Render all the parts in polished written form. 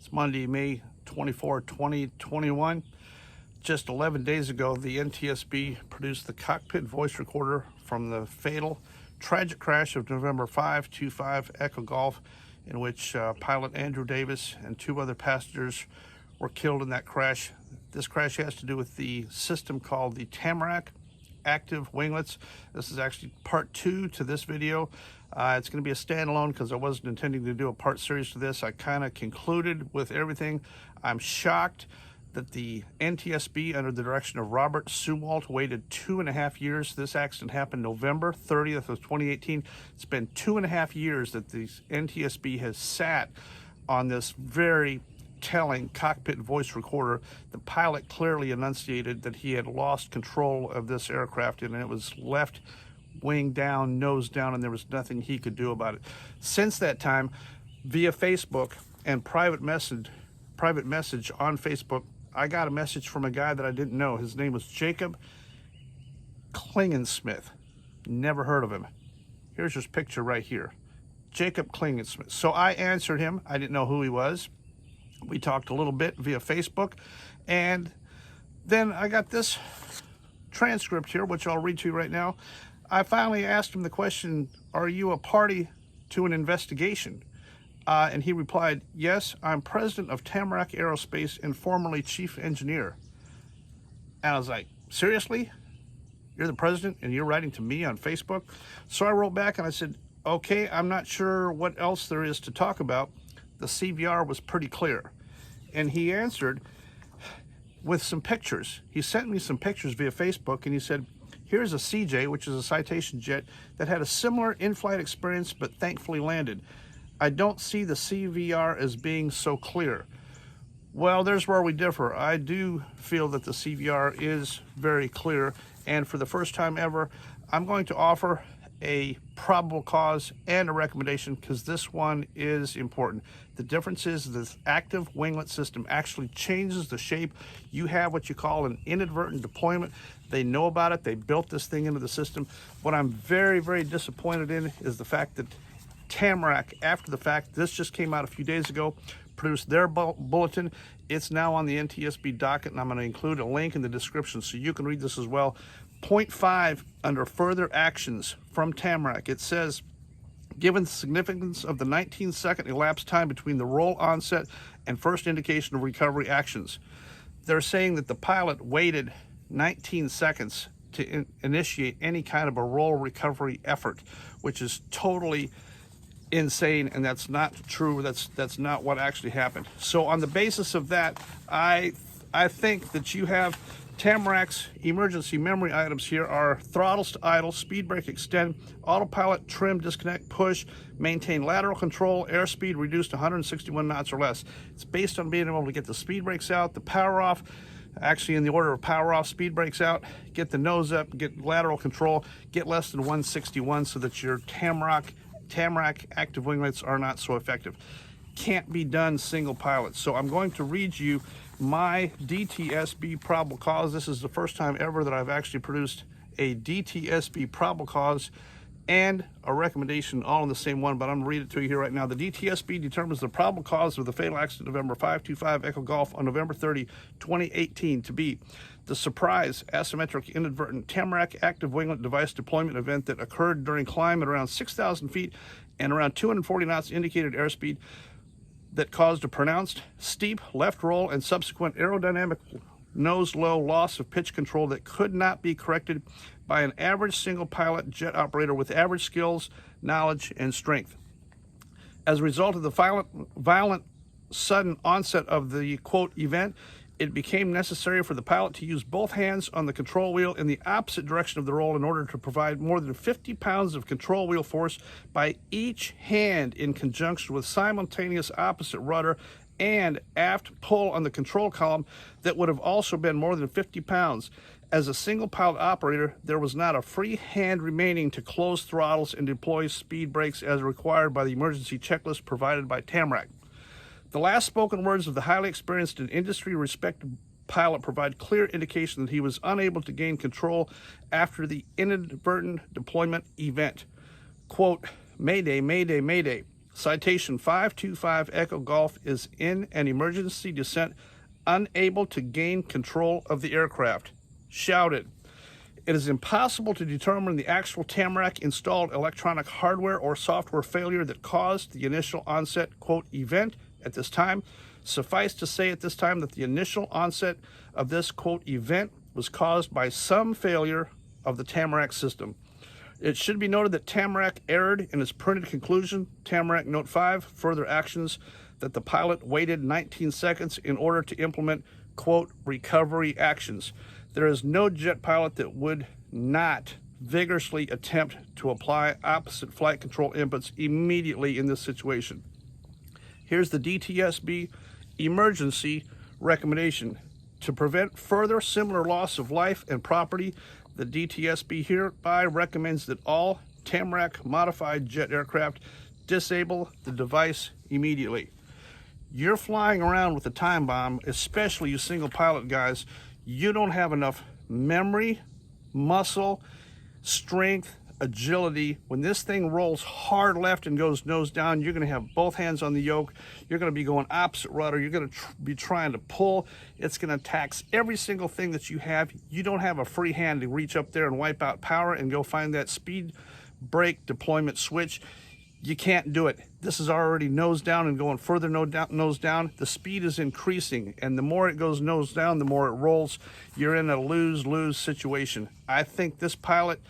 It's Monday, May 24, 2021. Just 11 days ago, the NTSB produced the cockpit voice recorder from the fatal, tragic crash of November 525 Echo Golf, in which pilot Andrew Davis and two other passengers were killed in that crash. This crash has to do with the system called the Tamarack active winglets. This is actually part 2 to this video. It's going to be a standalone because I wasn't intending to do a part series to this. I kind of concluded with everything. I'm shocked that the NTSB, under the direction of Robert Sumwalt, waited 2.5 years. This accident happened November 30th of 2018. It's been 2.5 years that the NTSB has sat on this very telling cockpit voice recorder. The pilot clearly enunciated that he had lost control of this aircraft and it was left wing down, nose down, and there was nothing he could do about it. Since that time, via Facebook and private message on Facebook, I got a message from a guy that I didn't know. His name was Jacob Klingensmith. Never heard of him. Here's his picture right here. Jacob Klingensmith. So I answered him. I didn't know who he was. We talked a little bit via Facebook, and then I got this transcript here, which I'll read to you right now. I finally asked him the question, are you a party to an investigation? And he replied, yes, I'm president of Tamarack Aerospace and formerly chief engineer. And I was like, seriously? You're the president and you're writing to me on Facebook? So I wrote back and I said, okay, I'm not sure what else there is to talk about. The CVR was pretty clear. And he answered with some pictures. He sent me some pictures via Facebook and he said, here's a CJ, which is a Citation jet, that had a similar in-flight experience but thankfully landed. I don't see the CVR as being so clear. Well, there's where we differ. I do feel that the CVR is very clear, and for the first time ever, I'm going to offer a probable cause and a recommendation because this one is important. The difference is this active winglet system actually changes the shape. You have what you call an inadvertent deployment. They know about it. They built this thing into the system. What I'm very, very disappointed in is the fact that Tamarack, after the fact, this just came out a few days ago, produced their bulletin. It's now on the NTSB docket, and I'm going to include a link in the description so you can read this as well. Point 5, under further actions from Tamarack, it says, given the significance of the 19-second elapsed time between the roll onset and first indication of recovery actions, they're saying that the pilot waited 19 seconds to initiate any kind of a roll recovery effort, which is totally insane, and that's not true. That's not what actually happened. So on the basis of that, I think that you have Tamarack's emergency memory items here are throttles to idle, speed brake extend, autopilot trim, disconnect, push, maintain lateral control, airspeed reduced to 161 knots or less. It's based on being able to get the speed brakes out, the power off, actually in the order of power off, speed brakes out, get the nose up, get lateral control, get less than 161 so that your Tamarack active winglets are not so effective. Can't be done single pilot. So I'm going to read you my DTSB probable cause. This is the first time ever that I've actually produced a DTSB probable cause and a recommendation all in the same one, but I'm gonna read it to you here right now. The DTSB determines the probable cause of the fatal accident November 525 Echo Golf on November 30, 2018 to be the surprise asymmetric inadvertent Tamarack active winglet device deployment event that occurred during climb at around 6,000 feet and around 240 knots indicated airspeed that caused a pronounced steep left roll and subsequent aerodynamic nose low loss of pitch control that could not be corrected by an average single pilot jet operator with average skills, knowledge, and strength. As a result of the violent sudden onset of the quote event, it became necessary for the pilot to use both hands on the control wheel in the opposite direction of the roll in order to provide more than 50 pounds of control wheel force by each hand in conjunction with simultaneous opposite rudder and aft pull on the control column that would have also been more than 50 pounds. As a single pilot operator, there was not a free hand remaining to close throttles and deploy speed brakes as required by the emergency checklist provided by Tamarack. The last spoken words of the highly experienced and industry-respected pilot provide clear indication that he was unable to gain control after the inadvertent deployment event. Quote, Mayday, Mayday, Mayday. Citation 525 Echo Golf is in an emergency descent, unable to gain control of the aircraft. Shouted. It is impossible to determine the actual Tamarack installed electronic hardware or software failure that caused the initial onset, quote, event at this time. Suffice to say at this time that the initial onset of this, quote, event was caused by some failure of the Tamarack system. It should be noted that Tamarack erred in its printed conclusion, Tamarack Note 5, further actions that the pilot waited 19 seconds in order to implement, quote, recovery actions. There is no jet pilot that would not vigorously attempt to apply opposite flight control inputs immediately in this situation. Here's the DTSB emergency recommendation. To prevent further similar loss of life and property, the DTSB hereby recommends that all Tamarack modified jet aircraft disable the device immediately. You're flying around with a time bomb, especially you single pilot guys. You don't have enough memory, muscle, strength, agility. When this thing rolls hard left and goes nose down, you're going to have both hands on the yoke. You're going to be going opposite rudder. You're going to be trying to pull. It's going to tax every single thing that you have. You don't have a free hand to reach up there and wipe out power and go find that speed brake deployment switch. You can't do it. This is already nose down and going further nose down. The speed is increasing, and the more it goes nose down, the more it rolls. You're in a lose-lose situation. I think this pilot,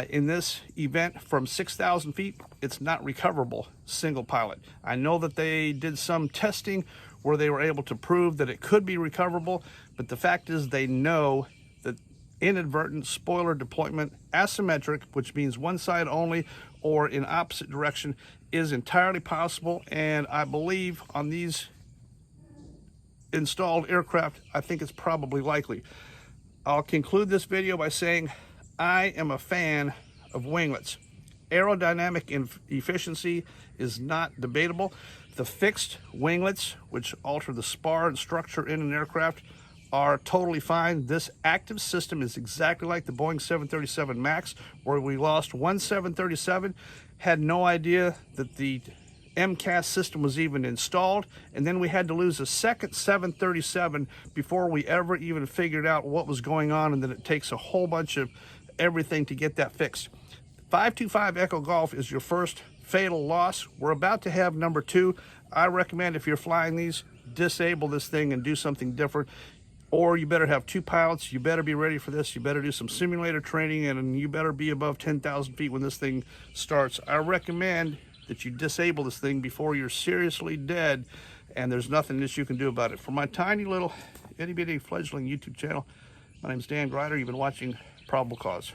in this event from 6,000 feet, it's not recoverable, single pilot. I know that they did some testing where they were able to prove that it could be recoverable, but the fact is they know that inadvertent spoiler deployment, asymmetric, which means one side only, or in opposite direction, is entirely possible. And I believe on these installed aircraft, I think it's probably likely. I'll conclude this video by saying I am a fan of winglets. Aerodynamic efficiency is not debatable. The fixed winglets, which alter the spar and structure in an aircraft, are totally fine. This active system is exactly like the Boeing 737 MAX, where we lost one 737, had no idea that the MCAS system was even installed, and then we had to lose a second 737 before we ever even figured out what was going on, and then it takes a whole bunch of everything to get that fixed. 525 Echo Golf is your first fatal loss. We're about to have number 2. I recommend if you're flying these, disable this thing and do something different. Or you better have 2 pilots. You better be ready for this. You better do some simulator training, and you better be above 10,000 feet when this thing starts. I recommend that you disable this thing before you're seriously dead, and there's nothing that you can do about it. For my tiny little itty-bitty fledgling YouTube channel, my name is Dan Grider. You've been watching Probable Cause.